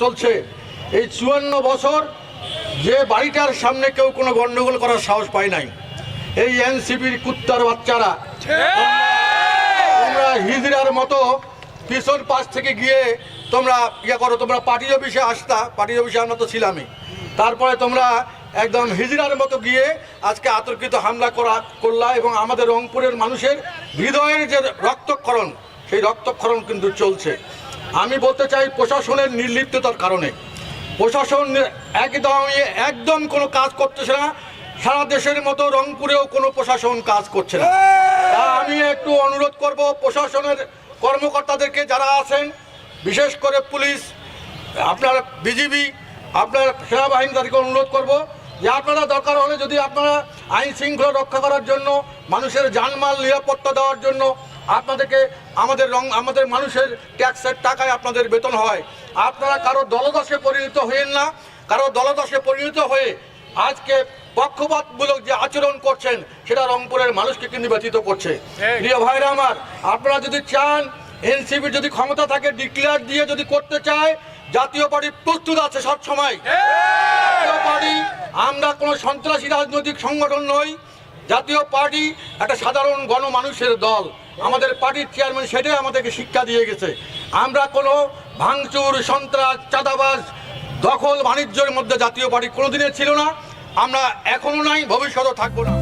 চলছে, এই 54 বছর যে বাড়িটার সামনে কেউ কোনো গন্ডগোল করার সাহস পায় নাই। এই এনসিপির কুত্তার বাচ্চারা তোমরা হিজড়ার মতো পিছন পাশ থেকে গিয়ে তোমরা করো, তোমরা পার্টি অফিসে আসতা, পার্টি অফিসে আমরা তো ছিলামই, তারপরে তোমরা একদম হিজড়ার মতো গিয়ে আজকে আতর্কিত হামলা করলা এবং আমাদের রংপুরের মানুষের হৃদয়ের যে রক্তক্ষরণ, সেই রক্তক্ষরণ কিন্তু চলছে। আমি বলতে চাই প্রশাসনের নির্লিপ্ততার কারণে প্রশাসন একদম কোনো কাজ করতেছে না। সারা দেশের মতো রংপুরেও কোনো প্রশাসন কাজ করছে না। তা আমি একটু অনুরোধ করব প্রশাসনের কর্মকর্তাদেরকে যারা আছেন, বিশেষ করে পুলিশ, আপনার বিজিবি, আপনার সেনাবাহিনী, তাদেরকে অনুরোধ করব যে আপনারা দরকার হলে যদি আপনারা আইন শৃঙ্খলা রক্ষা করার জন্য, মানুষের জানমাল নিরাপত্তা দেওয়ার জন্য আপনাদেরকে আমাদের মানুষের ট্যাক্সের টাকায় আপনাদের বেতন হয়, আপনারা কারো দলদাসে পরিণত হয়েন না। কারো দলদাসে পরিণত হয়ে আজকে পক্ষপাতমূলক যে আচরণ করছেন সেটা রংপুরের মানুষকে কিন্তু ব্যথিত করছে। প্রিয় ভাইরা আমার, আপনারা যদি চান এনসিপির যদি ক্ষমতা থাকে ডিক্লেয়ার দিয়ে যদি করতে চায়, জাতীয় পার্টি প্রস্তুত আছে সব সময়। জাতীয় পার্টি আমরা কোনো সন্ত্রাসী রাজনৈতিক সংগঠন নই। জাতীয় পার্টি একটা সাধারণ গণমানুষের দল। আমাদের পার্টির চেয়ারম্যান সেটাই আমাদেরকে শিক্ষা দিয়ে গেছে। আমরা কোনো ভাঙচুর, সন্ত্রাস, চাঁদাবাজ, দখল বাণিজ্যের মধ্যে জাতীয় পার্টি কোনোদিনই ছিল না, আমরা এখনো নাই, ভবিষ্যতেও থাকবো না।